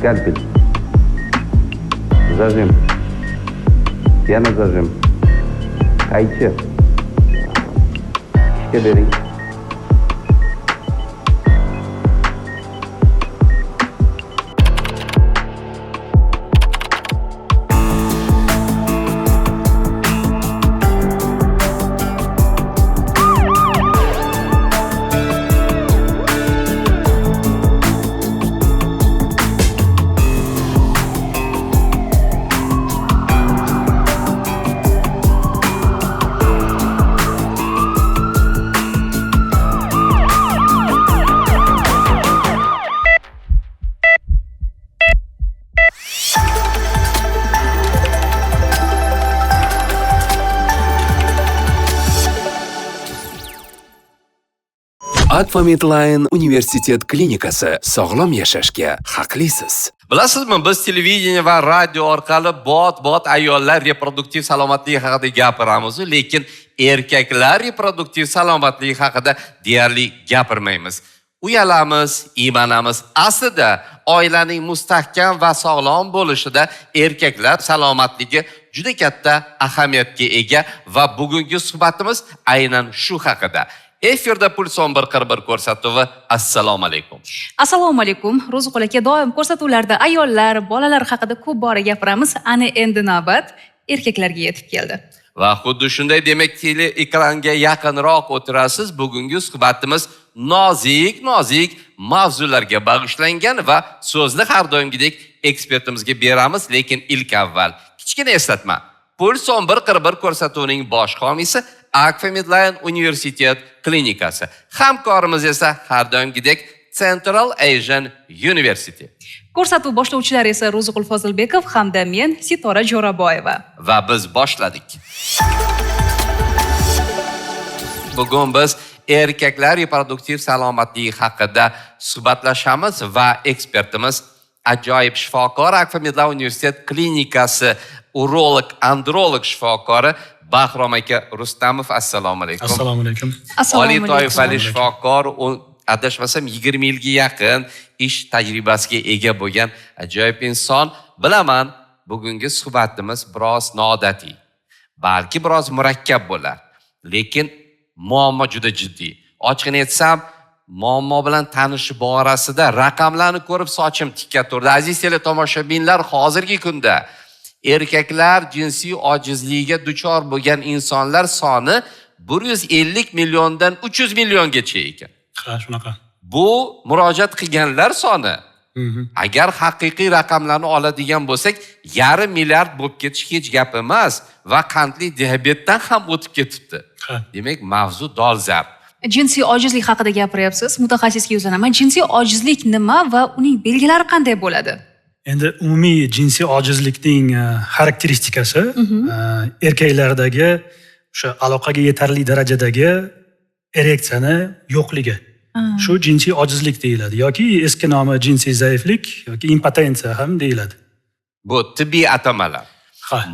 Скальпель. Зажим. Yana zajim. Qaychi. Ishga bering. Atfa Medline universitet klinikasi sog'lom yashashga haqlisiz. Bilasizmi, biz televideniya va radio orqali bot ayollar reproduktiv salomatligi haqida gapiramiz, lekin erkaklar reproduktiv salomatligi haqida deyarli gapirmaymiz. Uyalamiz, iymanamiz. Aslida oilaning mustahkam va sog'lom bo'lishida erkaklar salomatligi juda katta ahamiyatga ega va bugungi suhbatimiz aynan shu haqida. Efirda Puls 1141 ko'rsatuvi. Assalomu alaykum. Assalomu alaykum. Ro'ziqul aka, doim ko'rsatuvlarda ayollar, bolalar haqida ko'p bora gapiramiz. Ana endi navbat erkaklarga yetib keldi. Va xuddi shunday, demak, tele ekranga yaqinroq o'tirasiz. Bugungi suhbatimiz nozik mavzularga bag'ishlangan va so'zni har doimgidek ekspertimizga beramiz, lekin ilk avval kichkina eslatma. Puls 1141 ko'rsatuvining bosh homiysi Atfa Medline universitet klinikasi. Hamkorimiz esa har doimgidek Central Asian University. Ko'rsatuv boshlovchilari esa Ro'ziqul Fozilbekov hamda men Sitora Jo'raboyeva. Va biz boshladik. Bugun biz erkaklar reproduktiv salomatligi haqida suhbatlashamiz va ekspertimiz ajoyib shifokor Atfa Medline universitet klinikasi urolog androlog shifokori Bahrom aka Rustamov. Assalomu alaykum. Assalomu alaykum. Oliy toifali shifokor, adashmasam 20 yilga yaqin ish tajribasiga ega bo'lgan ajoyib inson. Bilaman, bugungi suhbatimiz biroz noodatiy, balki biroz murakkab bo'lar, lekin muammo juda jiddiy. Ochiqini aytsam, muammo bilan tanishish borasida raqamlarni ko'rib sochim tikka turdi. Aziz teletomoshabinlar, hozirgi kunda erkaklar jinsiy ojizligiga duchor bo'lgan insonlar soni 150 milliondan 300 milliongacha ekan. Ha, shunaqa. Bu murojaat qilganlar soni. Agar haqiqiy raqamlarni oladigan bo'lsak, 1,5 milliard bo'lib ketish hech gap emas va qandli diabetdan ham o'tib ketibdi. Demak, mavzu dolzarb. Jinsiy ojizlik haqida gapiryapsiz. Mutaxassisga yuzlanaman. Jinsiy ojizlik nima va uning belgilari qanday bo'ladi? Endi umumiy jinsiy ojizlikning xarakteristikasi erkaklardagi o'sha aloqaga yetarli darajadagi ereksiyani yo'qligi. Shu jinsiy ojizlik deyiladi yoki eski nomi jinsiy zaiflik yoki impotensiya ham deyiladi. Bu tibbiy atamalar.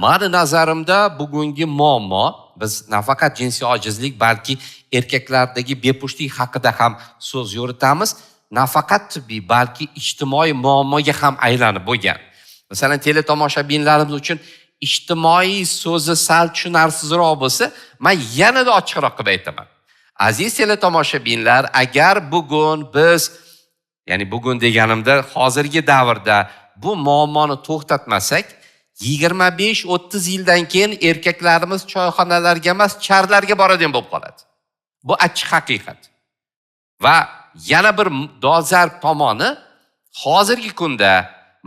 Meni nazarimda bugungi muammo biz nafaqat jinsiy ojizlik, balki erkaklardagi bepushtlik haqida ham so'z yuritamiz. Nafaqat tibbiy, balki ijtimoiy muammoga ham aylanib bo'lgan. Masalan, teletomoshabinlarimiz uchun ijtimoiy so'zi sal tushunarsizroq bo'lsa, men yanada ochiqroq qilib aytaman. Aziz teletomoshabinlar, agar bugun biz, ya'ni bugun deganimda hozirgi davrda bu muammoni to'xtatmasak, 25-30 yildan keyin erkaklarimiz choyxonalarga emas, charlarga boradigan bo'lib qoladi. Bu achchiq haqiqat. Va yana bir dolzarb tomoni, hozirgi kunda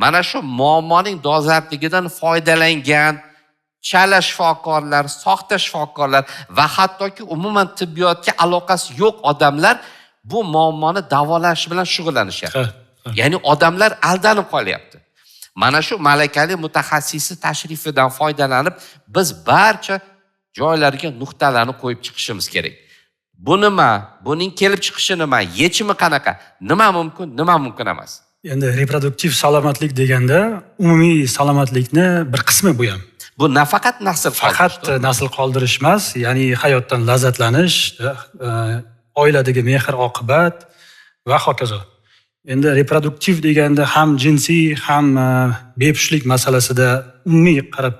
mana shu muammoning dolzarbligidan foydalangan chala shifokorlar, soxta shifokorlar va hattoki umuman tibbiyotga aloqasi yo'q odamlar bu muammoni davolash bilan shug'ullanishyapti. Ya'ni odamlar aldanib qolyapti. Mana shu malakali mutaxassisi tashrifidan foydalanib, biz barcha joylarga nuqtalarni qo'yib chiqishimiz kerak. Bu nima? Buning kelib chiqishi nima? Yechimi qanaqa? Nima mumkin, nima mumkin emas? Endi reproduktiv salomatlik deganda umumiy salomatlikni bir qismi bu ham. Bu nafaqat nasl qoldirish. Faqat nasl qoldirish emas, ya'ni hayotdan lazzatlanish, oiladagi mehr-oqibat va hokazo. Endi reproduktiv deganda ham jinsiy, ham bepushtlik masalasida umumiy qarab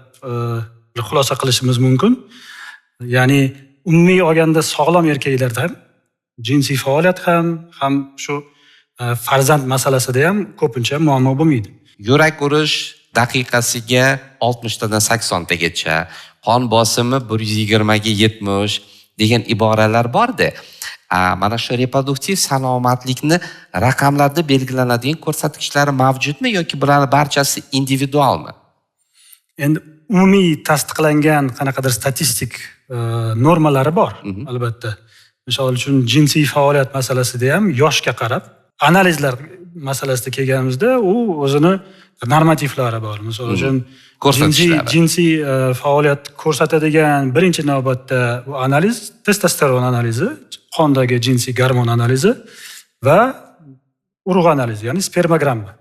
bir xulosa qilishimiz mumkin. Ya'ni umumiy olganda sog'lom erkaklarda ham jinsiy faoliyat ham shu farzand masalasida ham ko'pincha muammo bo'lmaydi. Yurak urish daqiqasiga 60 dan 80 tagacha, qon bosimi 120 ga 70 degan iboralar bor-da. Mana shu reproduktiv salomatlikni raqamlarda belgilanadigan ko'rsatkichlari mavjudmi yoki bularning barchasi individualmi? Endi umumiy tasdiqlangan qanaqadir statistik normalari bor, albatta. Misol uchun jinsiy faoliyat masalasida ham yoshga qarab analizlar masalasida kelganimizda u o'zini normativlari bor. Misol uchun jinsiy faoliyat ko'rsatadigan birinchi navbatda bu analiz testosteron analizi, qondagi jinsiy gormon analizi va urug' analizi, ya'ni spermogramma.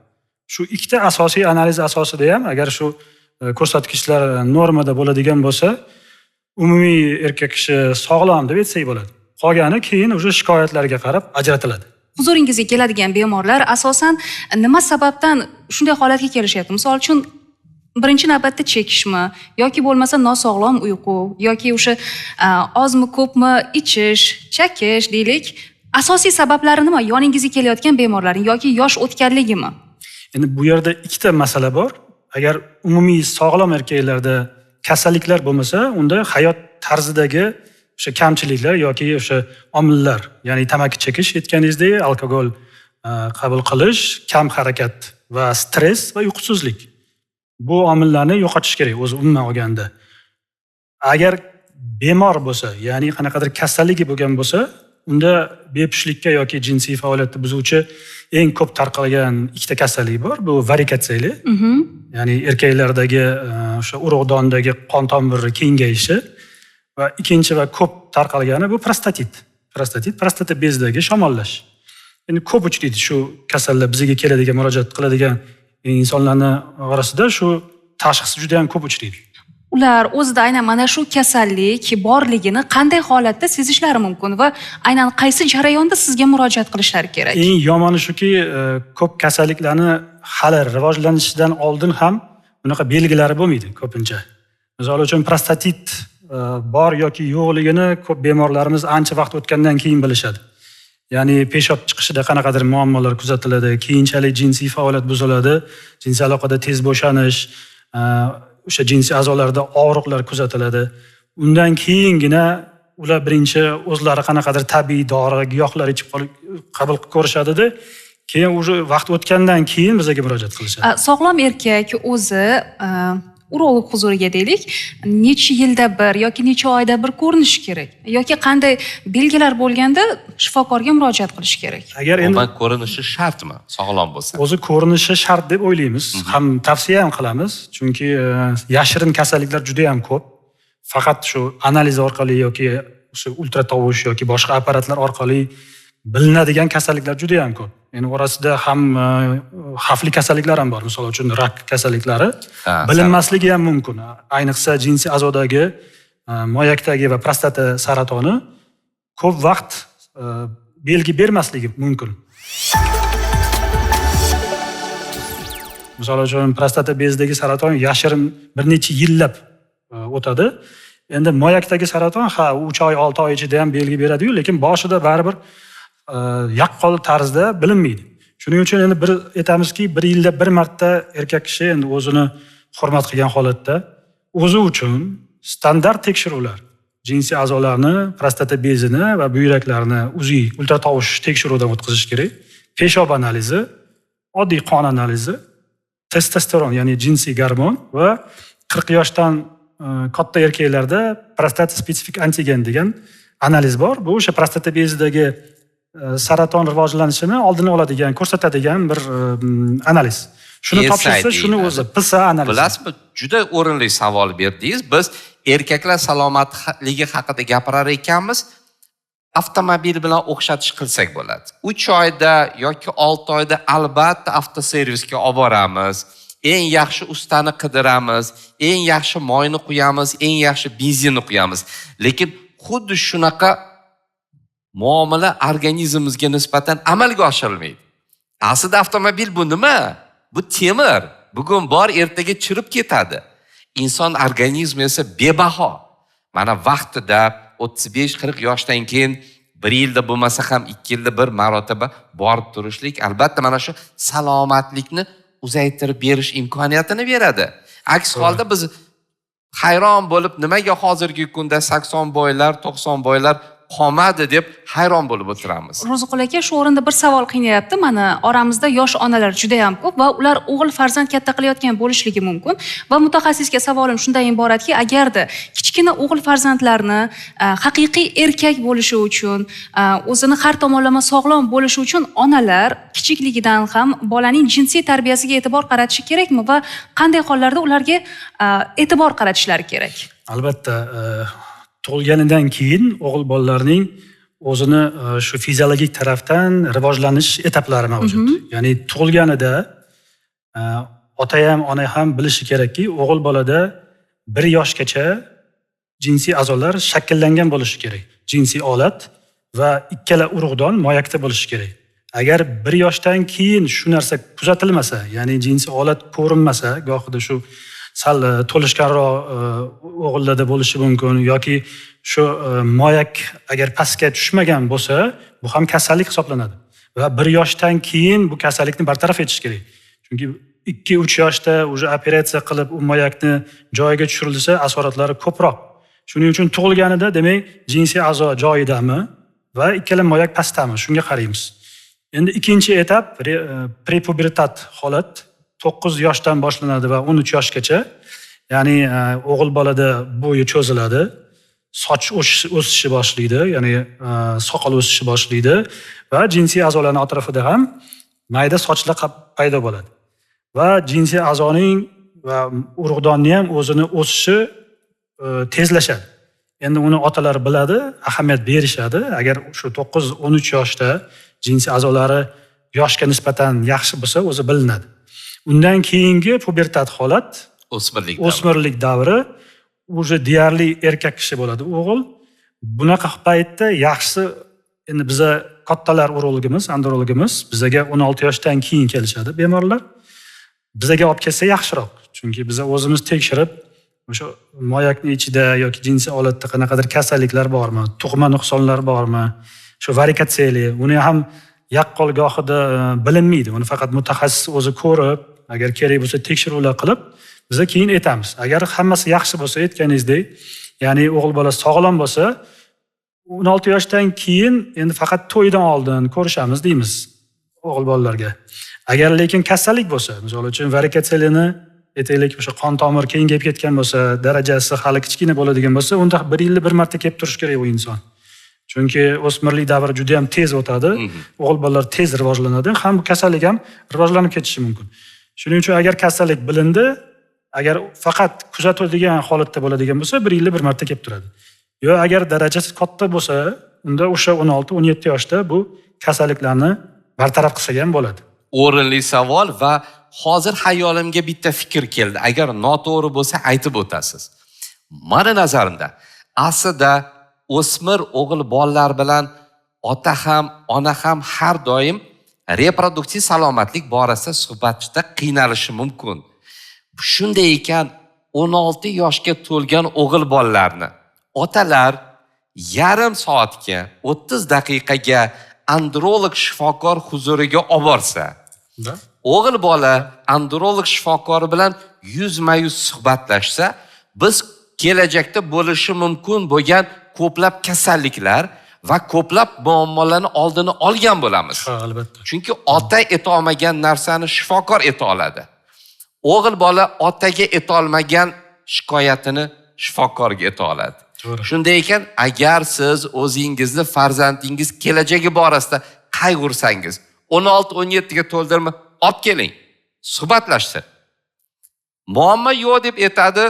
Shu ikkita asosiy analiz asosida ham agar shu ko'rsatkichlar normada bo'ladigan bo'lsa, umumiy erkak kishi sog'lom deb aytsak bo'ladi. Qolgani keyin o'sha shikoyatlarga qarab ajratiladi. Huzuringizga keladigan bemorlar asosan nima sababdan shunday holatga kelishyapti? Misol uchun birinchi navbatda chekishmi yoki bo'lmasa nosog'lom uyqu yoki o'sha ozmi ko'pmi ichish, chakish deylik. Asosiy sabablari nima? Yoningizga kelayotgan bemorlarning yoki yosh o'tganligimi? Endi bu yerda ikkita masala bor. Agar umumiy sog'lom erkaklarda kasalliklar bo'lmasa, unda hayot tarzidagi o'sha kamchiliklar yoki o'sha omillar, ya'ni tamaki chekish, aytganingizdek, alkogol qabul qilish, kam harakat va stress va uyqusizlik. Bu omillarni yo'qotish kerak o'zi umuman olganda. Agar bemor bo'lsa, ya'ni qanaqadir kasalligi bo'lgan bo'lsa, unda bepushtlikka yoki jinsiy faoliyatni buzuvchi eng ko'p tarqalgan ikkita kasallik bor. Bu varikatsiya, ya'ni erkaklardagi o'sha urug'dondagi qon tomiri kengayishi va ikkinchi va ko'p tarqalgani bu prostatit. Prostata bezidagi shamollash. Endi ko'p uchraydi shu kasallar bizga keladigan, murojaat qiladigan insonlarning orasida shu tashxis juda ham ko'p uchraydi. Ular o'zida aynan mana shu kasallik borligini qanday holatda sezishlari mumkin va aynan qaysi jarayonda sizga murojaat qilishlari kerak? Eng yomoni shuki, ko'p kasalliklarni hali rivojlanishidan oldin ham bunaqa belgilari bo'lmaydi ko'pincha. Misol uchun prostatit bor yoki yo'qligini ko'p bemorlarimiz ancha vaqt o'tgandan keyin bilishadi. Ya'ni peshob chiqishida qanaqadir muammolar kuzatiladi, keyinchalik jinsiy faoliyat buziladi, jinsiy aloqada tez bo'shanish, o'sha jinsiy a'zolarda og'riqlar kuzatiladi. Undan keyingina ular birinchi o'zlari qanaqadir tabiiy dori, giyohlar ichib qabul qilib ko'rishadi-da, keyin o'sha vaqt o'tgandan keyin bizga murojaat qilishadi. Sog'lom erkak o'zi urolog huzuriga deylik, necha yilda bir yoki necha oyda bir ko'rinishi kerak yoki qanday belgilar bo'lganda shifokorga murojaat qilish kerak? Agar endi ko'rinishi shartmi sog'lom bo'lsa? O'zi ko'rinishi shart deb o'ylaymiz, ham tavsiya ham qilamiz, chunki yashirin kasalliklar juda ham ko'p. Faqat shu analiz orqali yoki o'sha ultratovush yoki boshqa apparatlar orqali bilinadigan kasalliklar juda ham ko'p. Ya'ni orasida ham xavfli kasalliklar ham bor. Misol uchun rak kasalliklari bilinmasligi ham mumkin. Ayniqsa jinsiy a'zodagi, moyakdagi va prostata saratoni ko'p vaqt belgi bermasligi mumkin. Misol uchun prostata bezidagi saraton yashirin bir necha yillab o'tadi. Endi moyakdagi saraton 3 oy, 6 oy ichida ham belgi beradi-yu, lekin boshida baribir yaqqol tarzda bilinmaydi. Shuning uchun endi bir aytamizki, 1 yilda 1 marta erkak kishi endi o'zini hurmat qilgan holatda o'zi uchun standart tekshiruvlar, jinsiy a'zolarni, prostata bezini va buyraklarni uziy ultratovush tekshiruvdan o'tkazish kerak. Peshob analizi, oddiy qon analizi, testosteron, ya'ni jinsiy gormon va 40 yoshdan katta erkaklarda prostata spesifik antigen degan analiz bor. Bu o'sha prostata bezidagi saraton rivojlanishini oldini oladigan, ko'rsatadigan bir analiz. Shuni topshirsa, shuni o'zi PSA analizi. Bilasizmi, juda o'rinli savol berdingiz. Biz erkaklar salomatligi haqida gapirar ekanmiz. Avtomobil bilan o'xshatish qilsak bo'ladi. 3 oyda yoki 6 oyda albatta avtoservisga olib boramiz. Eng yaxshi ustani qidiramiz, eng yaxshi moyni quyamiz, eng yaxshi benzinni quyamiz. Lekin xuddi shunaqa muomala organizmimizga nisbatan amalga oshirilmaydi. Aslida avtomobil bu nima? Bu temir. Bugun bor, ertaga chirib ketadi. Inson organizmi esa bebaho. Mana vaqtida 35-40 yoshdan keyin 1 yilda bo'lmasa ham 2 yilda bir marotaba borib turishlik albatta mana shu salomatlikni uzaytirib berish imkoniyatini beradi. Aks holda biz hayron bo'lib, nimaga hozirgi kunda 80 boylar, 90 boylar qolmadi deb hayron bo'lib o'tiramiz. Ro'ziqul aka, shu o'rinda bir savol qiynayapti. Mana oramizda yosh onalar juda ham ko'p va ular o'g'il farzand katta qilayotgan bo'lishligi mumkin. Va mutaxassisga savolim shundan iboratki, agarda kichkina o'g'il farzandlarni haqiqiy erkak bo'lishi uchun, o'zini har tomonlama sog'lom bo'lishi uchun onalar kichikligidan ham bolaning jinsiy tarbiyasiga e'tibor qaratishi kerakmi va qanday hollarda ularga e'tibor qaratishlari kerak? Albatta, tug'ilganidan keyin o'g'il bolalarning o'zini shu fiziologik tarafdan rivojlanish etaplari mavjud. Ya'ni tug'ilganida ota ham, ona ham bilishi kerakki, o'g'il bolada 1 yoshgacha jinsiy a'zolar shakllangan bo'lishi kerak. Jinsiy olat va ikkala urug'don moyakda bo'lishi kerak. Agar 1 yoshdan keyin shu narsa kuzatilmasa, ya'ni jinsiy olat ko'rinmasa, gohida shu sal to'lishganroq o'g'illarda bo'lishi mumkin yoki shu moyak agar pastga tushmagan bo'lsa, bu ham kasallik hisoblanadi. Va 1 yoshdan keyin bu kasallikni bartaraf etish kerak. Chunki 2-3 yoshda уже operatsiya qilib u moyakni joyiga tushirilsa, asoratlari ko'proq. Shuning uchun tug'ilganida demak jinsiy a'zo joyidami va ikkala moyak pastdami, shunga qaraymiz. Endi ikkinchi etap prepubertat holat 9 yoshdan boshlanadi va 13 yoshgacha. Ya'ni o'g'il bolada bo'yi cho'ziladi, soch o'sishi boshlaydi, ya'ni soqol o'sishi boshlaydi va jinsiy a'zolarning atrofida ham mayda sochlar paydo bo'ladi. Va jinsiy a'zoning va urug'donni ham o'zini o'sishi tezlashadi. Endi uni otalar biladi, ahamiyat berishadi. Agar shu 9-13 yoshda jinsiy a'zolari yoshga nisbatan yaxshi bo'lsa, o'zi bilinadi. Undan keyingi pubertat holat, o'smirlik davri, уже deyarli erkak kishi bo'ladi o'g'il. Bunaqa paytda yaxshisi, endi biza kattalar urologimiz, andrologimiz bizaga 16 yoshdan keyin kelishadi bemorlar. Bizaga olib kelsa yaxshiroq. Chunki biz o'zimiz tekshirib, o'sha moyakning ichida yoki jinsiy olatda qanaqadir kasalliklar bormi, tug'ma nuqsonlar bormi, shu varikatsiyali, uni ham yaqqol gohida bilinmaydi. Uni faqat mutaxassis o'zi ko'rib, agar kerak bo'lsa tekshiruvlar qilib, biz keyin aytamiz. Agar hammasi yaxshi bo'lsa, aytganingizdek, ya'ni o'g'il bola sog'lom bo'lsa, 16 yoshdan keyin endi faqat to'ydan oldin ko'rishamiz deymiz o'g'il bolalarga. Agar lekin kasallik bo'lsa, misol uchun varikatsiyalini aytaylik, o'sha qon tomir kengayib ketgan bo'lsa, darajasi hali kichkina bo'ladigan bo'lsa, unda 1 yilda bir marta kelib turish kerak u inson. Chunki o'smirlik davri juda ham tez o'tadi, o'g'il bolalar tez rivojlanadi, ham bu kasallik ham rivojlanib ketishi mumkin. Shuning uchun agar kasallik bilindi, agar faqat kuzatadigan holatda bo'ladigan bo'lsa, 1 yilda bir marta kelib turadi. Yo agar darajasi katta bo'lsa, unda o'sha 16-17 yoshda bu kasalliklarni bartaraf qilsa ham bo'ladi. O'rinli savol va hozir xayolimga bitta fikr keldi. Agar noto'g'ri bo'lsa aytib o'tasiz. Meni nazarimda aslida o'smir o'g'il bolalar bilan ota ham, ona ham har doim reproduktiv salomatlik borasida suhbatda qiynalishi mumkin. Shunday ekan 16 yoshga to'lgan o'g'il bolalarni otalar yarim soatga, 30 daqiqaga androlog shifokor huzuriga olib borsa, o'g'il bola androlog shifokori bilan yuzma-yuz suhbatlashsa, biz kelajakda bo'lishi mumkin bo'lgan ko'plab kasalliklar va ko'plab muammolarni oldini olgan bo'lamiz. Ha, albatta. Chunki ota eta olmagan narsani shifokor eta oladi. O'g'il bola otaga eta olmagan shikoyatini shifokorga eta oladi. Shunday ekan, agar siz o'zingizni farzandingiz kelajagi borasida qayg'ursangiz, 16-17 ga to'ldirma, olib keling, suhbatlashsin. Muammo yo'q deb aytadi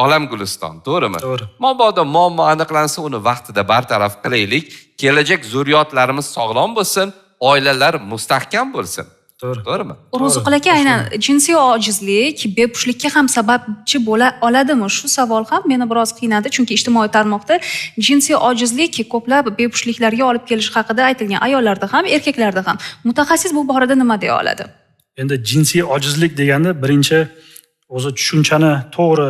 olam guliston, to'g'rimi? To'g'ri. Mabodo muammo aniqlansa, uni vaqtida bartaraf qilaylik, kelajak zurriyotlarimiz sog'lom bo'lsin, oilalar mustahkam bo'lsin. To'g'rimi? Ro'ziqul aka, aynan jinsiy ojizlik bepushtlikka ham sababchi bo'la oladimi? Shu savol ham meni biroz qiynadi, chunki ijtimoiy tarmoqda jinsiy ojizlik ko'plab bepushtliklarga olib kelishi haqida aytilgan, ayollarda ham, erkaklarda ham. Mutaxassis bu borada nima deya oladi? Endi jinsiy ojizlik deganda birinchi o'zi tushunchani to'g'ri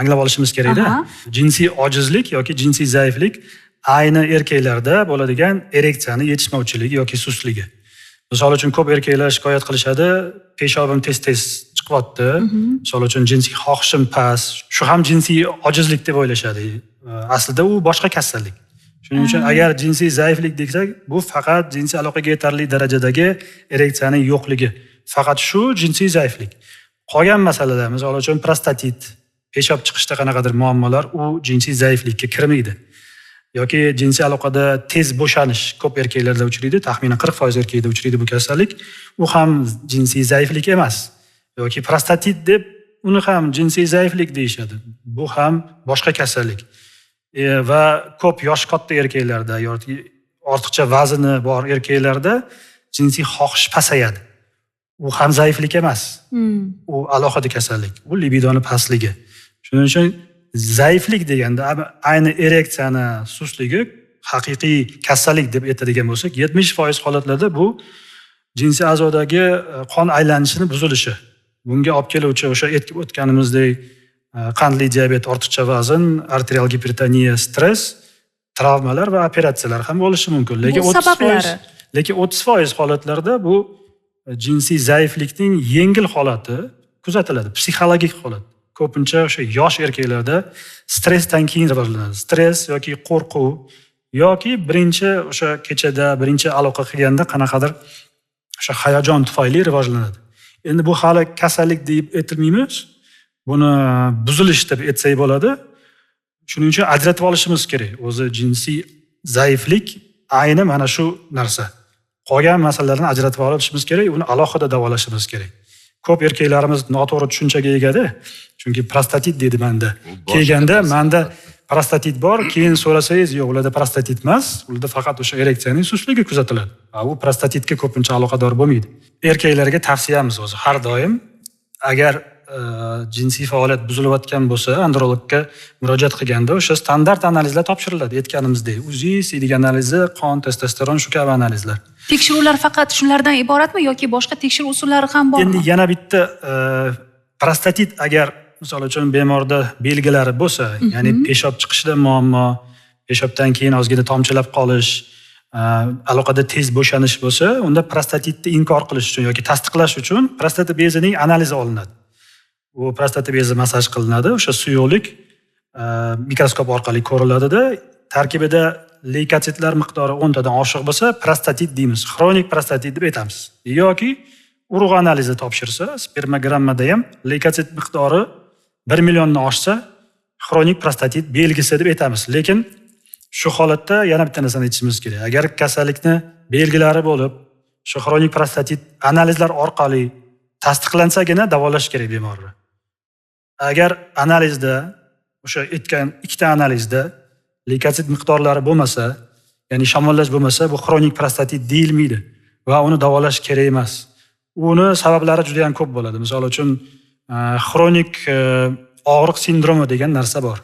anglab olishimiz kerak-da. Jinsiy ojizlik yoki jinsiy zaiflik ayni erkaklarda bo'ladigan ereksiyani yetishmovchiligi yoki sustligi. Misol uchun ko'p erkaklar shikoyat qilishadi, peshobim tez-tez chiqyapti. Misol uchun jinsiy xohishim past. Shu ham jinsiy ojizlik deb o'ylashadi. Aslida u boshqa kasallik. Shuning uchun agar jinsiy zaiflik desak, bu faqat jinsiy aloqaga yetarli darajadagi ereksiyaning yo'qligi. Faqat shu jinsiy zaiflik. Qolgan masalalar, misol uchun prostatit, peshob chiqishda qanaqadir muammolar, u jinsiy zaiflikka kirmaydi. Yoki jinsiy aloqada tez bo'shanish ko'p erkaklarda uchraydi, taxminan 40% erkakda uchraydi bu kasallik. U ham jinsiy zaiflik emas. Yoki prostatit deb uni ham jinsiy zaiflik deyshadi. Bu ham boshqa kasallik. Va ko'p yosh katta erkaklarda yoki ortiqcha vazni bor erkaklarda jinsiy xohish pasayadi. U ham zaiflik emas. U alohida kasallik. U libidoni pastligi. Shuning uchun zaiflik deganda ayni ereksiyani sustligi haqiqiy kasallik deb aytadigan bo'lsak, 70% holatlarda bu jinsiy a'zodagi qon aylanishini buzilishi. Bunga olib keluvchi o'sha o'tganimizdek qandli diabet, ortiqcha vazn, arterial gipertoniya, stress, travmalar va operatsiyalar ham bo'lishi mumkin. Lekin 30% holatlarda bu jinsiy zaiflikning yengil holati kuzatiladi, psixologik holat. Ko'pincha o'sha yosh erkaklarda stressdan keyin rivojlanadi. Stress yoki qo'rquv yoki birinchi o'sha kechada birinchi aloqa qilganda qanaqadir o'sha hayajon tufayli rivojlanadi. Endi bu hali kasallik deb aytilmaymiz. Buni buzilish deb aytsak bo'ladi. Shuning uchun ajratib olishimiz kerak. O'zi jinsiy zaiflik ayni mana shu narsa. Qolgan masalalarni ajratib olishimiz kerak, uni alohida davolashimiz kerak. Ko'p erkaklarimiz noto'g'ri tushunchaga egada. Chunki prostatit dedi menda. Kelganda menda prostatit bor, keyin so'rasangiz, yo'q, ularda prostatit emas, ularda faqat o'sha ereksiyaning sustligi kuzatiladi. U prostatitga ko'pincha aloqador bo'lmaydi. Erkaklarga tavsiyamiz o'zi har doim agar jinsiy faoliyat buzilayotgan bo'lsa, andrologga murojaat qilganda o'sha standart analizlar topshiriladi. Aytganimizdek, UZI, CD analizi, qon, testosteron shu kabi analizlar. Tekshiruvlar faqat shulardan iboratmi yoki boshqa tekshiruv usullari ham bormi? Endi yana bitta prostatit agar misol uchun bemorda belgilari bo'lsa, ya'ni peshob chiqishida muammo, peshobdan keyin ozgina tomchilab qolish, aloqada tez bo'shanish bo'lsa, unda prostatitni inkor qilish uchun yoki tasdiqlash uchun prostata bezining analizi olinadi. Bu prostata bezi masaj qilinadi, o'sha suyuqlik mikroskop orqali ko'riladida, tarkibida leykositlar miqdori 10 tadan oshiq bo'lsa, prostatit deymiz. Xronik prostatit deb aytamiz. Yoki urug' analizi topshirsa, spermogrammada ham leykosit miqdori 1 milliondan oshsa, xronik prostatit belgisi deb aytamiz. Lekin shu holatda yana bitta narsani aytishimiz kerak. Agar kasallikni belgilari bo'lib, shu xronik prostatit analizlar orqali tasdiqlansagina davolash kerak bemorni. Agar analizda o'sha aytgan ikkita analizda leykosit miqdorlari bo'lmasa, ya'ni shamollash bo'lmasa, bu xronik prostatit deyilmaydi va uni davolash kerak emas. Uni sabablari juda ham ko'p bo'ladi. Misol uchun xronik og'riq sindromi degan narsa bor.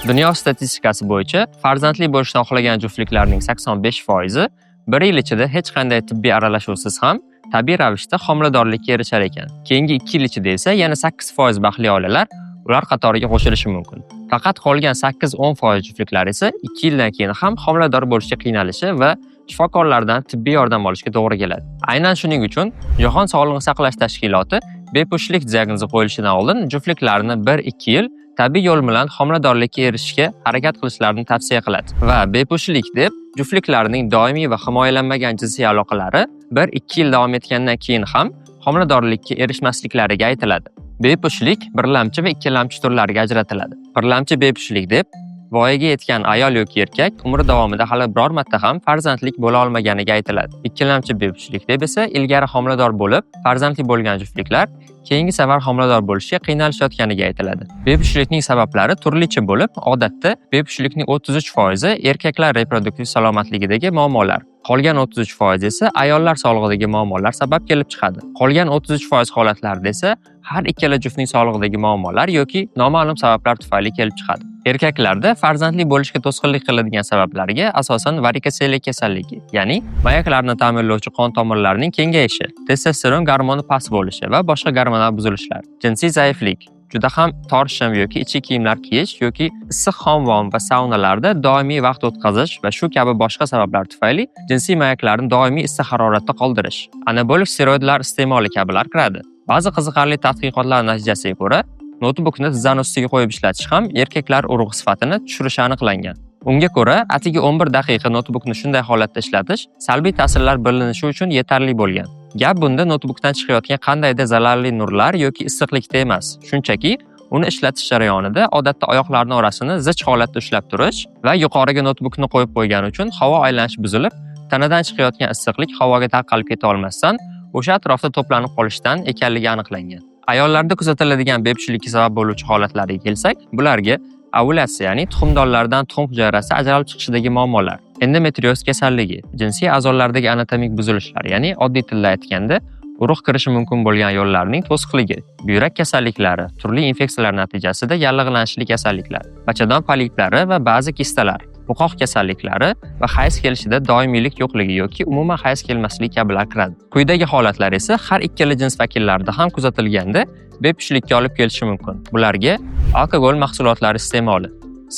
Dunyo statistikasi bo'yicha farzandli bo'lishni xohlagan juftliklarning 85% bir yil ichida hech qanday tibbiy aralashuvsiz ham tabiiy ravishda homiladorlikka erishar ekan. Keyingi 2 yil ichida esa yana 8% baxtli oilalar ular qatoriga qo'shilishi mumkin. Faqat qolgan 8-10% juftliklar esa 2 yildan keyin ham homilador bo'lishga qiynalishi va shifokorlardan tibbiy yordam olishga to'g'ri keladi. Aynan shuning uchun Jahon Sog'liqni saqlash tashkiloti bepushtlik diagnozi qo'yilishidan oldin juftliklarni 1-2 yil tabiiy yo'l bilan homiladorlikka erishishga harakat qilishlarini tavsiya qiladi. Va bepushtlik deb juftliklarning doimiy va himoyalanmagan jinsiy aloqalari 1-2 yil davom etgandan keyin ham homiladorlikka erishmasliklariga aytiladi. Bepushtlik birlamchi va ikkilamchi turlarga ajratiladi. Birlamchi bepushtlik deb voyaga yetgan ayol yoki erkak umri davomida hali biror marta ham farzandlik bo'la olmaganiga aytiladi. Ikkilamchi bepushtlik deb esa ilgari homilador bo'lib, farzandli bo'lgan juftliklar keyingi safar homilador bo'lishga qiynalishayotganiga aytiladi. Bepushtlikning sabablari turlicha bo'lib, odatda bepushtlikning 33% erkaklar reproduktiv salomatligidagi muammolar, Qolgan 33% esa ayollar sog'lig'idagi muammolar sabab kelib chiqadi. Qolgan 33% holatlarda esa har ikkala juftning sog'lig'idagi muammolar yoki noma'lum sabablar tufayli kelib chiqadi. Erkaklarda farzandli bo'lishga to'sqinlik qiladigan sabablarga asosan varikoselli kasalligi, ya'ni mayaklarni ta'minlovchi qon tomirlarining kengayishi, testosteron gormoni past bo'lishi va boshqa gormonal buzilishlar, jinsiy zaiflik, juda ham tor shim yoki ichki kiyimlar kiyish yoki issiq hamvom va saunalarda doimiy vaqt o'tkazish va shu kabi boshqa sabablar tufayli jinsiy mayaklarni doimiy issiq haroratda qoldirish, anabolik steroidlar iste'moli kabilar kiradi. Ba'zi qiziqarli tadqiqotlar natijasiga ko'ra, notebookni tizzani ustiga qo'yib ishlatish ham erkaklar urug'i sifatini tushirishi aniqlangan. Unga ko'ra, atigi 11 daqiqa notebookni shunday holatda ishlatish salbiy ta'sirlar bilinishi uchun yetarli bo'lgan. Gap bunda notebookdan chiqayotgan qandaydir zararli nurlar yoki issiqlikda emas, shunchaki uni ishlatish jarayonida odatda oyoqlarning orasini zich holatda ushlab turish va yuqoriga notebookni qo'yib qo'ygani uchun havo aylanishi buzilib, tanadan chiqayotgan issiqlik havoga tarqalib keta olmasdan, o'sha atrofda to'planib qolishdan ekanligi aniqlangan. Ayollarda kuzatiladigan bepushtlikka sabab bo'luvchi holatlarga kelsak, bularga ovulyatsiya, ya'ni tuxumdonlardan tuxum hujayrasi ajralib chiqishidagi muammolar, endometrioz kasalligi, jinsiy a'zolardagi anatomik buzilishlar, ya'ni oddiy tilda aytganda, urug' kirishi mumkin bo'lgan yo'llarning to'siqligi, buyrak kasalliklari, turli infeksiyalar natijasida yallig'lanishli kasalliklar, bachadon poliplari va ba'zi kistalar, buqoq kasalliklari va hayz kelishida doimiylik yo'qligi yoki umuman hayz kelmasligi kabilar kiradi. Quyidagi holatlar esa har ikkala jins vakillarida ham kuzatilganda bepushtlikka olib kelishi mumkin. Bularga alkogol mahsulotlari iste'moli,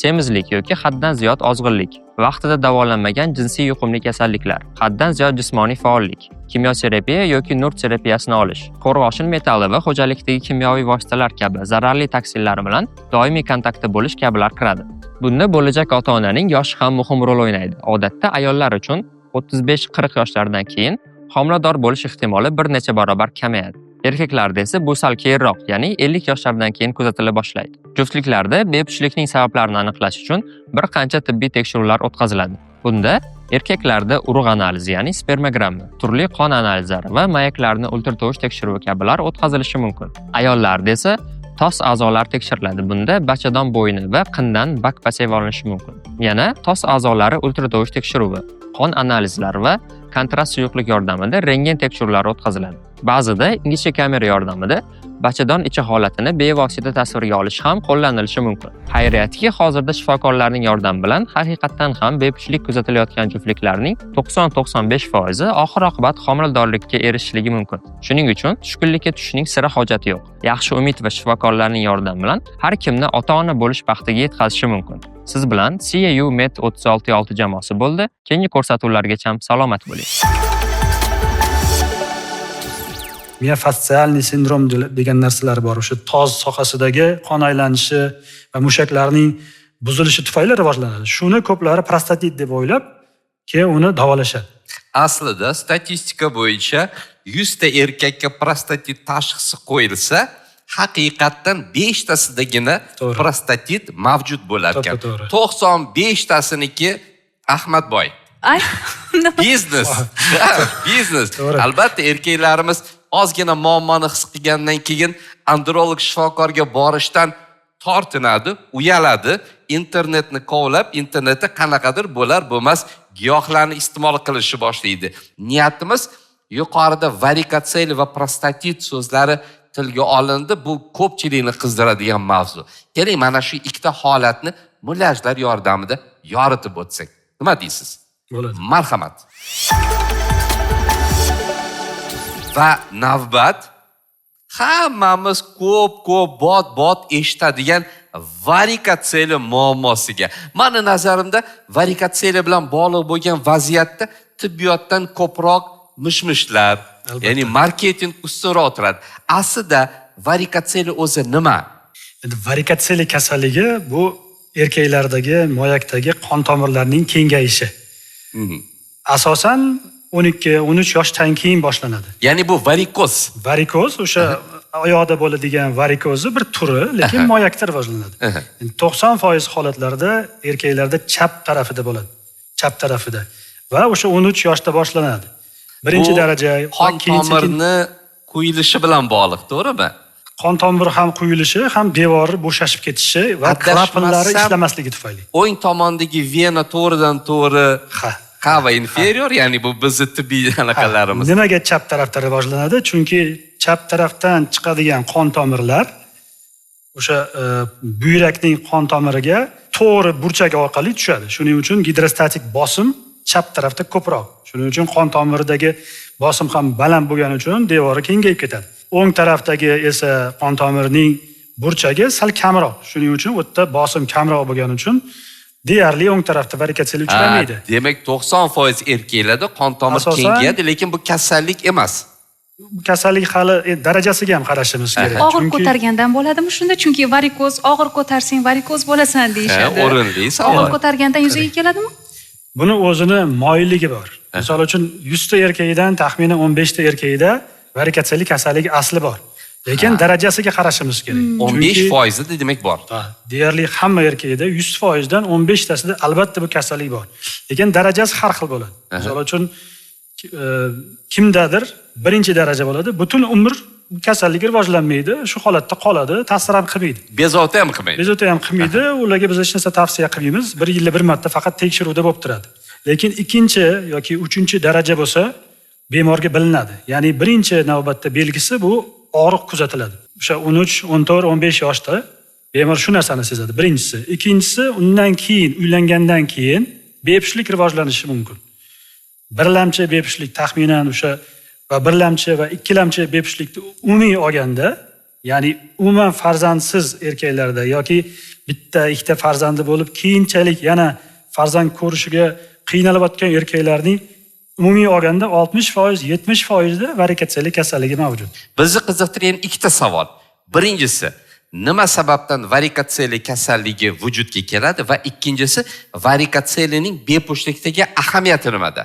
semizlik yoki haddan ziyod ozg'inlik, vaqtida davolanmagan jinsiy yuqumli kasalliklar, haddan ziyod jismoniy faollik, kimyoterapiya yoki nur terapiyasini olish, qo'rg'oshin metalli va xo'jalikdagi kimyoviy vositalar kabi zararli toksinlar bilan doimiy kontaktda bo'lish kabilar kiradi. Bunda bo'lajak ota-onaning yoshi ham muhim rol o'ynaydi. Odatda ayollar uchun 35-40 yoshlardan keyin homilador bo'lish ehtimoli bir necha barobar kamayadi. Erkaklarda esa bu sal keyinroq, ya'ni 50 yoshlardan keyin kuzatila boshlaydi. Juftliklarda bepushtlikning sabablarini aniqlash uchun bir qancha tibbiy tekshiruvlar o'tkaziladi. Bunda erkaklarda urug' analizi, ya'ni spermogramma, turli qon analizlari va mayaklarni ultratovush tekshiruvi kabilar o'tkazilishi mumkin. Ayollarda esa tos a'zolar tekshiriladi. Bunda bachadon bo'yni va qindan bak pasav olinishi mumkin. Yana tos a'zolari ultratovush tekshiruvi, qon analizlari va kontrast suyuqlik yordamida rentgen tekshiruvlari o'tkaziladi. Ba'zida ingichka kamera yordamida bachadon ichi holatini bevosita tasvirga olish ham qo'llanilishi mumkin. Xayriyatki, hozirda shifokorlarning yordami bilan haqiqatan ham bepushtlik kuzatilayotgan juftliklarning 90-95% oxir-oqibat homiladorlikka erishishligi mumkin. Shuning uchun tushkunlikka tushishning sira hojati yo'q. Yaxshi umid va shifokorlarning yordami bilan har kimni ota-ona bo'lish baxtiga yetkazishi mumkin. Siz bilan CAU Med 36 jamoasi bo'ldi. Keyingi ko'rsatuvlargacha salomat bo'ling. Miofasциальный sindrom degan narsalar bor. O'sha toz sohasidagi qon aylanishi va mushaklarning buzilishi tufayli rivojlanadi. Shuni ko'plari prostatit deb o'ylab, keyin uni davolashadi. Aslida statistika bo'yicha 100 ta erkakka prostatit tashxisi qo'yilsa, haqiqatdan 5 tasidagina prostatit mavjud bo'lar ekan. 95 tasiniki Ahmadboy. Ay, Biznes. Biznes. Albatta erkaklarimiz ozgina muammoni his qilgandan keyin androlog shifokorga borishdan tortinadi, uyaladi, internetni kovlab, internetda qanaqadir bo'lar bo'lmas giyohlarni iste'mol qilishni boshlaydi. Niyatimiz yuqorida varikotsel va prostatit so'zlari tilga olindi. Bu ko'pchilikni qizdiradigan mavzu. Keling, mana shu ikkita holatni mullajlar yordamida yoritib o'tsak. Nima deysiz? Bo'ladi. Marhamat. Va navbat hammamiz ko'p bot eshitadigan varikotseli muammosiga. Meni nazarimda varikotseli bilan bog'liq bo'lgan vaziyatda tibbiyotdan ko'proq mishmishlar, ya'ni marketing ustunroq turadi. Aslida varikotseli o'zi nima? Endi varikotseli kasalligi bu erkaklardagi moyakdagi qon tomirlarining kengayishi. Asosan 12-13 yoshdan keyin boshlanadi. Ya'ni bu varikoz. Varikoz o'sha oyoqda bo'ladigan varikozni bir turi, lekin moyakda rivojlanadi. 90% holatlarda erkaklarda chap tarafida bo'ladi. Chap tarafida. Va o'sha 13 yoshda boshlanadi. Birinchi daraja qon tomirni quyilishi bilan bog'liq, to'g'rimi? Qon tomiri ham quyilishi, ham devori bo'shashib ketishi va klapanlari ishlamasligi tufayli. O'ng tomondagi vena to'g'ridan to'g'ri Qava inferior, ya'ni bu bizni tibbiy anaqalarimiz. Nimaga chap tarafda rivojlanadi? Chunki chap tarafdan chiqadigan qon tomirlar o'sha buyrakning qon tomiriga to'g'ri burchak orqali tushadi. Shuning uchun gidrostatik bosim chap tarafda ko'proq. Shuning uchun qon tomiridagi bosim ham baland bo'lgani uchun devori kengayib ketadi. O'ng tarafdagi esa qon tomirining burchagi sal kamroq. Shuning uchun u yerda bosim kamroq bo'lgani uchun deyarli o'ng tarafda varikatsiya uchramaydi. Demak 90% erkaklarda qon tomir kengayadi, lekin bu kasallik emas. Bu kasallik hali darajasiga ham qarashimiz kerak. Og'ir ko'targandan bo'ladimi shunda? Chunki varikoz, og'ir ko'tarsang varikoz bo'lasan deyishadi. O'rinli savol. Og'ir ko'targandan yuzaga keladimi? Buni o'zini moyilligi bor. Misol uchun 100 ta erkakdan taxminan 15 ta erkakda varikatsiyalik kasalligi asli bor. Lekin darajasiga qarashimiz kerak. 15% demak bor. Deyarli hamma erkakda 100% dan 15 tasida albatta bu kasallik bor. Lekin darajasi har xil bo'ladi. Misol uchun kimdadir birinchi daraja bo'ladi, butun umr kasallik rivojlanmaydi, shu holatda qoladi, ta'sir ham qilmaydi. Bezovta ham qilmaydi. Bezovta ham qilmaydi, ularga biz hech narsa tavsiya qilmaymiz. Bir yilda bir marta faqat tekshiruvda bo'lib turadi. Lekin ikkinchi yoki uchinchi daraja bo'lsa, bemorga bilinadi. Ya'ni birinchi navbatda belgisi bu og'riq kuzatiladi. O'sha 13, 14, 15 yoshda bemor shu narsani sezadi, birinchisi. Ikkinchisi, undan keyin uylangandan keyin bepushtlik rivojlanishi mumkin. Birlamchi bepushtlik taxminan o'sha va birlamchi va ikkilamchi bepushtlikni umumiy olganda, ya'ni umuman farzandsiz erkaklarda yoki bitta, ikkita farzandi bo'lib, keyinchalik yana farzand ko'rishiga qiynalayotgan erkaklarning umumiy olganda 60%, 70% da varikatsiyalik kasalligi mavjud. Bizni qiziqtirgan ikkita savol. Birinchisi, nima sababdan varikatsiyalik kasalligi vujudga keladi va ikkinchisi, varikatsiyalining bepushtlikdagi ahamiyati nimada?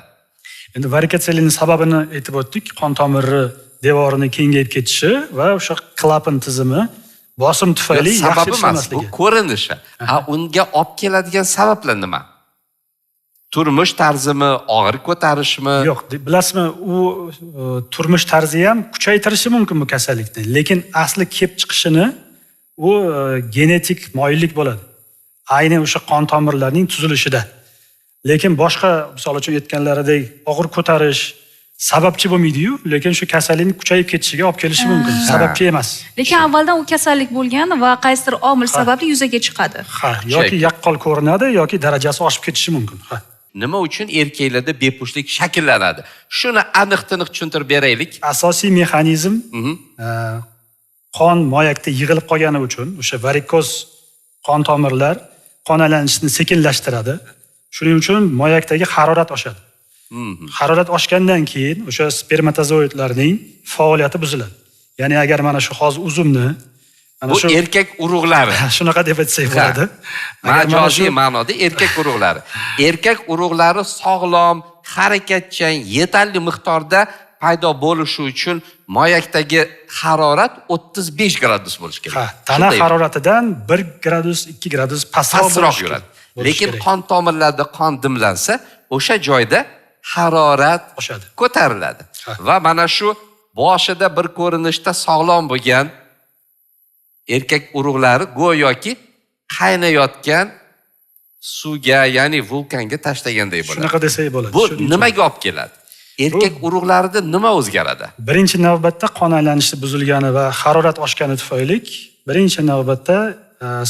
Endi varikatsiyalining sababini aytib o'tdik. Qon tomiri devorining kengayib ketishi va o'sha klapan tizimi bosim tufayli yaxshi ishlamasligi. Bu ko'rinishi. Unga olib keladigan sabablar nima? Turmush tarzimi, og'ir ko'tarishmi? Yo'q, bilasizmi, u turmush tarzi ham kuchaytirishi mumkin bu kasallikni, lekin asli kelib chiqishini u genetik moyillik bo'ladi. Ayni o'sha qon tomirlarining tuzilishida. Lekin boshqa, misol uchun aytganlaridek, og'ir ko'tarish sababchi bo'lmaydi-yu, lekin shu kasallikning kuchayib ketishiga olib kelishi mumkin, sababchi emas. Lekin avvaldan u kasallik bo'lgan va qaysidir omil sababli yuzaga chiqadi. Yoki yaqqol ko'rinadi yoki darajasi oshib ketishi mumkin. Nima uchun erkaklarda bepushtlik shakllanadi? Shuni aniq-tiniq tushuntirib beraylik. Asosiy mexanizm qon moyakda yig'ilib qolgani uchun o'sha varikoz qon tomirlar qon aylanishini sekinlashtiradi. Shuning uchun moyakdagi harorat oshadi. Harorat oshgandan keyin o'sha spermatozoidlarning faoliyati buziladi. Ya'ni agar mana shu hozir uzumni bu erkak urug'lari. Shunaqa deb aytsak bo'ladi. Majoziy ma'noda erkak urug'lari. Erkak urug'lari sog'lom, harakatchan, yetarli miqdorda paydo bo'lishi uchun moyakdagi harorat 35 gradus bo'lishi kerak. Tana haroratidan 1 gradus, 2 gradus pastroq yuradi. Lekin qon tomirlarida qon dimlansa, o'sha joyda harorat ko'tariladi. Va mana shu boshida bir ko'rinishda sog'lom bo'lgan erkak urug'lari go'yoki qaynayotgan suvga, ya'ni vulqonga tashlaganday bo'ladi. Shunaqa desak bo'ladi. Bu nimaga olib keladi? Erkak urug'larida nima o'zgaradi? Birinchi navbatda qon aylanishi buzilgani va harorat oshgani tufayli birinchi navbatda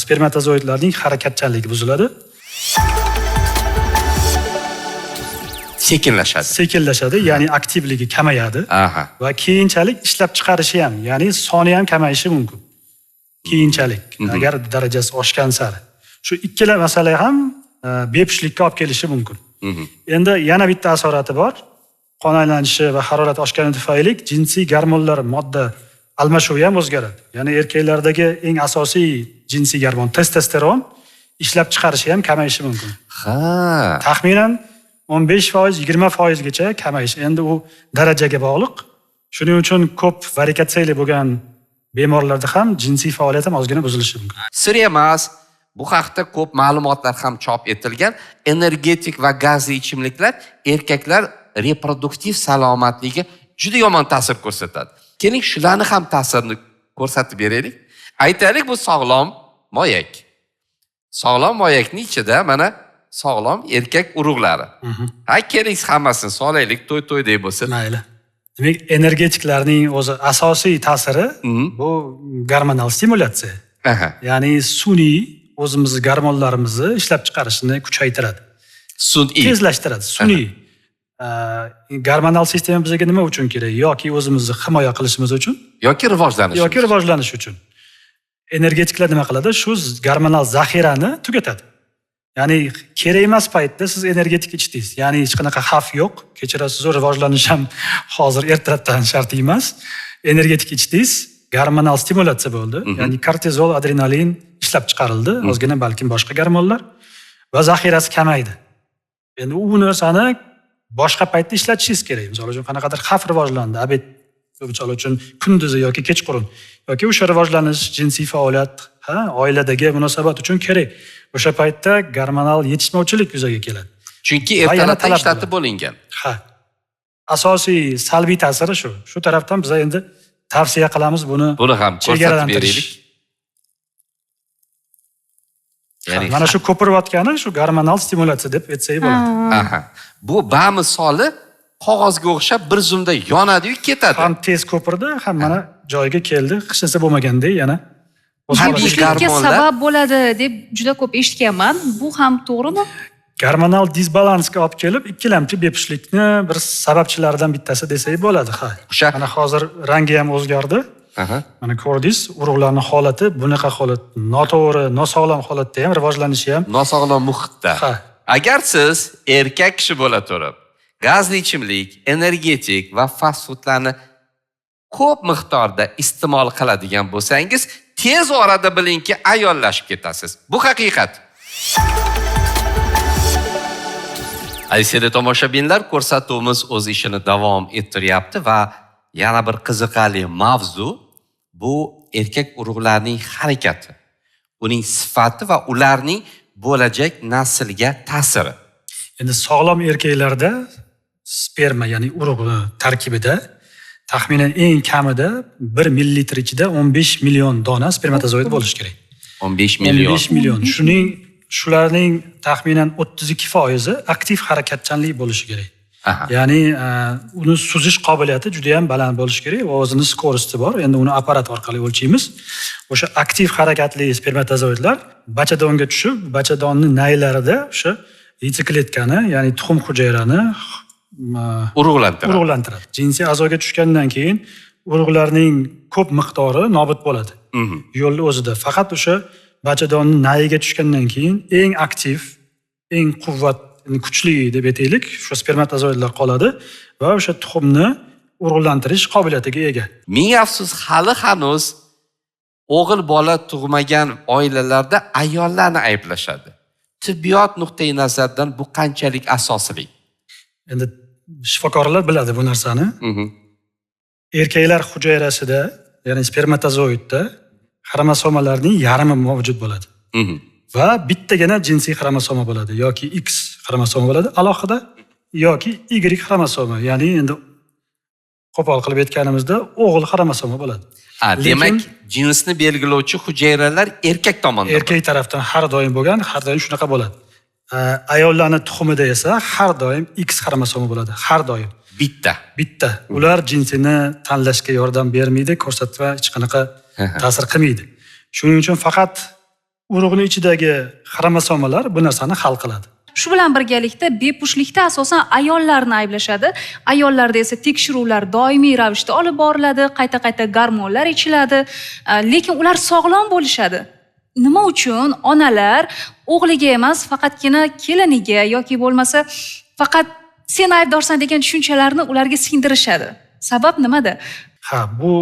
spermatozoidlarning harakatchanligi buziladi. Sekinlashadi, ya'ni aktivligi kamayadi. Va keyinchalik ishlab chiqarishi ham, ya'ni soni ham kamayishi mumkin. Keyinchalik, agar darajasi oshgan sari. Shu ikkala masala ham bepushtlikka olib kelishi mumkin. Endi yana bitta asorati bor. Qon aylanishi va harorat oshgani tufayli jinsiy gormonlar modda almashuvi ham o'zgaradi. Ya'ni erkaklardagi eng asosiy jinsiy gormon testosteron ishlab chiqarishi ham kamayishi mumkin. Taxminan 15%, 20% gacha kamayishi. Endi u darajaga bog'liq. Shuning uchun ko'p varikatsiyali bo'lgan bemorlarda ham jinsiy faoliyat ham ozgina buzilishi mumkin. Sir emas, bu haqda ko'p ma'lumotlar ham chop etilgan. Energetik va gazli ichimliklar erkaklar reproduktiv salomatligiga juda yomon ta'sir ko'rsatadi. Keling, shularni ham ta'sirini ko'rsatib beraylik. Aytaylik, bu sog'lom moyak. Sog'lom moyakning ichida mana sog'lom erkak urug'lari. Ha, keling hammasini solaylik, to'y-to'ydek bo'lsin. Mayli. Demak, energetiklarning o'zi asosiy ta'siri bu gormonal stimulyatsiya. Aha. Ya'ni sun'iy o'zimizni gormonlarimizni ishlab chiqarishni kuchaytiradi. Sun'iy. Tezlashtiradi. Sun'iy. Gormonal sistema bizga nima uchun kerak? Yoki o'zimizni himoya qilishimiz uchun, yoki rivojlanish uchun. Energetiklar nima qiladi? Shu gormonal zaxirani tugatadi. Ya'ni kerak emas paytda siz energetik ichdingiz. Ya'ni hech qanaqa xavf yo'q. Kechirasiz, rivojlanish ham hozir ertalabdan shart emas. Energetik ichdingiz, gormonal stimulyatsiya bo'ldi. Ya'ni kortizol, adrenalin ishlab chiqarildi, ozgina balkim boshqa gormonlar va zaxirasi kamaydi. Endi u narsani boshqa paytda ishlatishingiz kerak. Misol uchun qanaqadir xavf rivojlandi, abed misol uchun kunduzi yoki kechqurun yoki o'sha rivojlanish, jinsiy faoliyat, oiladagi munosabat uchun kerak. O'sha paytda gormonal yetishmovchilik yuzaga keladi. Chunki ertalabdan ishlatib bo'lingan. Ha. Asosiy salbiy ta'siri shu. Shu tarafdan biz endi tavsiya qilamiz buni ham ko'rsatib beraylik. Ya'ni mana shu ko'pirayotgani shu gormonal stimulyatsiya deb aytsak bo'ladi. Aha. Bu bamisoli qog'ozga o'xshab bir zumda yonadi-yu ketadi. Ham tez ko'pirdi, ham mana joyiga keldi. Hech narsa bo'lmagandek yana bepushtlikka sabab bo'ladi deb juda ko'p eshitganman. Bu ham to'g'rimi? Gormonal disbalansga olib kelib, ikkilamchi bepushtlikni bir sababchilaridan bittasi desak bo'ladi. Mana hozir rangi ham o'zgardi. Mana ko'rdingiz, urug'larning holati bunaqa holat, noto'g'ri, nosog'lom holatda ham rivojlanishi ham nosog'lom muhitda. Agar siz erkak kishi bo'la turib, gazli ichimlik, energetik va fast foodlarni ko'p miqdorda iste'mol qiladigan bo'lsangiz, tez orada bilingki, ayollashib ketasiz. Bu haqiqat. Aziz tomoshabinlar, ko'rsatuvimiz o'z ishini davom ettiryapti va yana bir qiziqarli mavzu bu erkak urug'larning harakati, uning sifati va ularning bo'lajak naslga ta'siri. Endi sog'lom erkaklarda sperma, ya'ni urug' tarkibida taxminan eng kamida 1 millilitr ichida 15 million dona spermatozoid bo'lishi kerak. 15 million. 15 million. Shularning taxminan 32% aktiv harakatchanlik bo'lishi kerak. Ya'ni uni suzish qobiliyati juda ham baland bo'lishi kerak va o'zining skorosti bor. Endi uni apparat orqali o'lchaymiz. O'sha aktiv harakatli spermatozoidlar bachadonga tushib, bachadonning naylarida o'sha yetsikletkani, ya'ni tuxum hujayrani urug'lantiradi. Jinsiy a'zoga tushgandan keyin urug'larning ko'p miqdori nobud bo'ladi. Yo'lni o'zida faqat o'sha bachadonning nayiga tushgandan keyin eng aktiv, eng kuchli deb aytaylik, shu spermatozoidlar qoladi va o'sha tuxumni urug'lantirish qobiliyatiga ega. Ming afsus, hali hanuz o'g'il bola tug'magan oilalarda ayollarni ayblashadi. Tibbiyot nuqtai nazaridan bu qanchalik asosli? Endi shifokorlar biladi bu narsani. Erkaklar hujayrasida, ya'ni spermatozoidda xromosomalarning yarmi mavjud bo'ladi. Va bittagina jinsiy xromosoma bo'ladi yoki X xromosoma bo'ladi alohida yoki Y xromosoma, ya'ni endi qo'pol qilib aytganimizda o'g'il xromosoma bo'ladi. Demak, jinsni belgilovchi hujayralar erkak tomonidan. Erkak tarafdan har doim bo'lgan, har doim shunaqa bo'ladi. Ayollarning tuxumida esa har doim X xromosoma bo'ladi, har doim. Bitta. Ular jinsini tanlashga yordam bermaydi, ko'rsatma hech qanaqa ta'sir qilmaydi. Shuning uchun faqat urug'ning ichidagi xromosomalar bu narsani hal qiladi. Shu bilan birgalikda bepushtlikda asosan ayollarni ayblashadi. Ayollarda esa tekshiruvlar doimiy ravishda olib boriladi, qayta-qayta gormonlar ichiladi, lekin ular sog'lom bo'lishadi. Nima uchun onalar o'g'liga emas, faqatgina keliniga yoki bo'lmasa faqat sen aybdorsan degan tushunchalarni ularga singdirishadi? Sabab nimada? Bu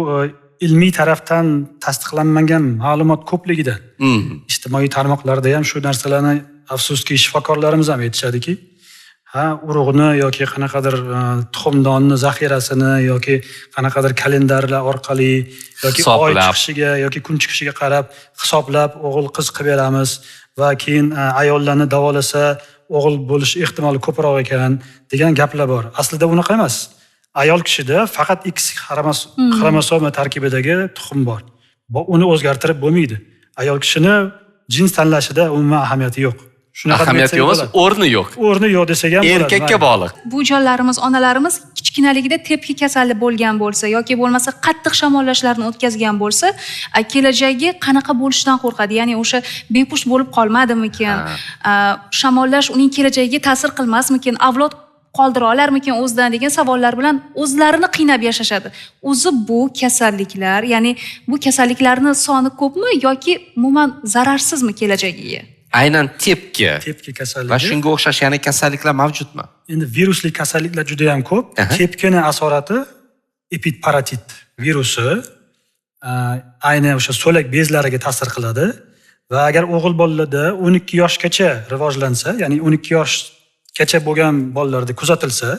ilmiy tarafdan tasdiqlanmagan ma'lumot ko'pligida. Ijtimoiy tarmoqlarda ham shu narsalarni afsuski shifokorlarimiz ham aytishadiki, urug'ni yoki qanaqadir tuxumdonni zaxirasini yoki qanaqadir kalendarlar orqali yoki oy chiqishiga yoki kun chiqishiga qarab hisoblab o'g'il qiz qilib beramiz va keyin ayollarni davolasa o'g'il bo'lish ehtimoli ko'proq ekan degan gaplar bor. Aslida unaqa emas. Ayol kishida faqat X xromosoma tarkibidagi tuxum bor. Uni o'zgartirib bo'lmaydi. Ayol kishini jins tanlashida umuman ahamiyati yo'q. shunaqa Ahamiyati deb yo'q emas, bo'ladi. o'rni yo'q. O'rni yo'q desak ham bo'ladi. Erkakka bog'liq. Bu jonlarimiz, onalarimiz kichkinaligida tepki kasali bo'lgan bo'lsa yoki bo'lmasa qattiq shamollashlarni o'tkazgan bo'lsa, kelajagi qanaqa bo'lishidan qo'rqadi. Ya'ni o'sha bepusht bo'lib qolmadimikin? Shamollash uning kelajagiga ta'sir qilmasmikin? Avlod qoldira olarmikin o'zidan degan savollar bilan o'zlarini qiynab yashashadi. O'zi bu kasalliklar, ya'ni bu kasalliklarning soni ko'pmi yoki umuman zararsizmi kelajagiga? Aynan tepki kasalligi. va shunga o'xshash yana kasalliklar mavjudmi? Endi virusli kasalliklar juda ham ko'p. Tepkini asorati epidparatit virusi aynan o'sha so'lak bezlariga ta'sir qiladi va agar o'g'il bolalarda 12 yoshgacha rivojlansa, ya'ni 12 yoshgacha bo'lgan bolalarda kuzatilsa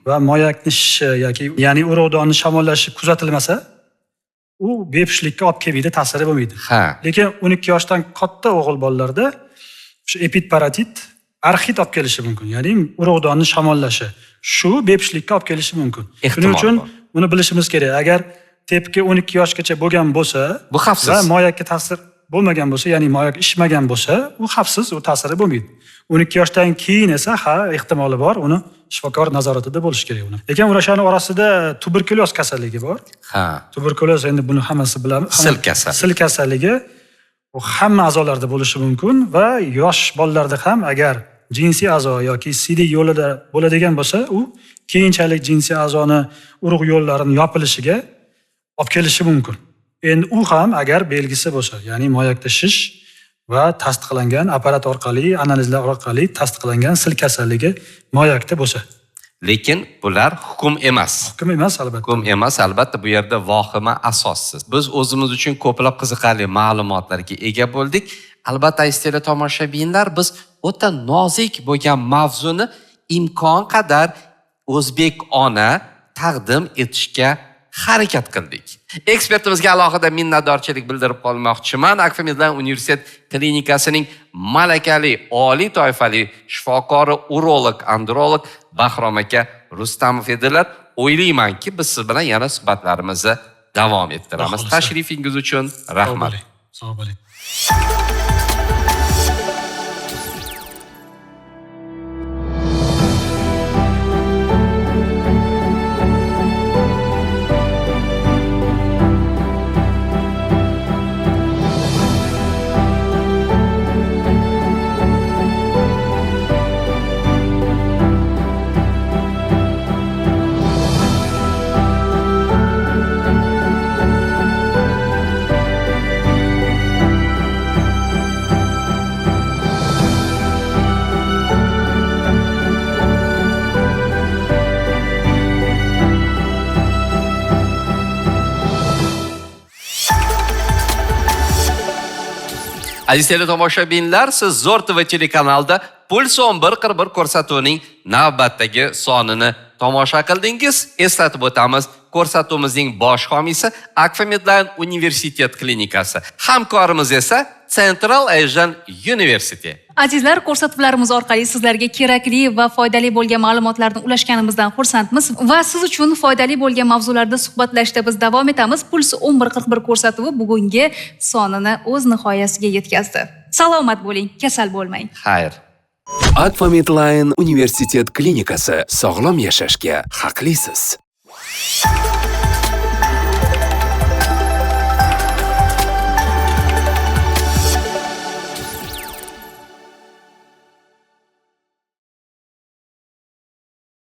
va moyakni shishi yoki ya'ni urug'donni shamollashi kuzatilmasa, u bepushtlikka olib kelmaydi, ta'siri bo'lmaydi. Lekin 12 yoshdan katta o'g'il bolalarda shu epidparatit arxit olib kelishi mumkin. Ya'ni urug'donni shamollashi shu bepushtlikka olib kelishi mumkin. Shuning uchun buni bilishimiz kerak. Agar tepki 12 yoshgacha bo'lgan bo'lsa, bu xavfsiz va moyakka ta'sir bo'lmagan bo'lsa, ya'ni moyak ishmagan bo'lsa, u xavfsiz, u ta'siri bo'lmaydi. 12 yoshdan keyin esa ehtimoli bor, uni shifokor nazoratida bo'lish kerak uni. Lekin o'shani orasida tuberkulyoz kasalligi bor. Tuberkulyoz endi buni hammasi bilamiz. Sil kasalligi u hamma a'zolarda bo'lishi mumkin va yosh bolalarda ham agar jinsiy a'zo yoki siydik yo'lida bo'ladigan bo'lsa, u keyinchalik jinsiy a'zoni urug' yo'llarini yopilishiga olib kelishi mumkin. Endi u ham agar belgisi bo'lsa, ya'ni moyakda shish va tasdiqlangan apparat orqali, analizlar orqali tasdiqlangan sil kasalligi moyakda bo'lsa. Lekin bular hukm emas. Hukm emas albatta. Hukm emas, albatta bu yerda vahima asossiz. Biz o'zimiz uchun ko'plab qiziqarli ma'lumotlarga ega bo'ldik. Albatta, aziz tomoshabinlar, biz o'ta nozik bo'lgan mavzuni imkon qadar o'zbek ona taqdim etishga harakat qildik. Ekspertimizga alohida minnatdorchilik bildirib qolmoqchiman. Akfa Medline Universitet klinikasining malakali oliy toifali shifokori, urolog, androlog Bahrom aka Rustamov edilar. O'ylaymanki, biz siz bilan yana suhbatlarimizni davom ettiramiz. Tashrifingiz uchun rahmat. Sog' bo'ling. Aziz tomoshabinlar, siz Zo'r TV telekanalida Puls 1141 ko'rsatuvining navbatdagi sonini tomosha qildingiz. Eslatib o'tamiz, ko'rsatuvimizning bosh homiysi Akfa Medline Universitet klinikasi. Hamkorimiz esa Central Asian University. Azizlar, ko'rsatuvlarimiz orqali sizlarga kerakli va foydali bo'lgan ma'lumotlarni ulashganimizdan xursandmiz va siz uchun foydali bo'lgan mavzularda suhbatlashishda biz davom etamiz. Puls 1141 ko'rsatuvi bugungi sonini o'z nihoyasiga yetkazdi. Salomat bo'ling, kasal bo'lmang. Xayr. Akfa Medline Universitet klinikasi, sog'lom yashashga haqlisiz.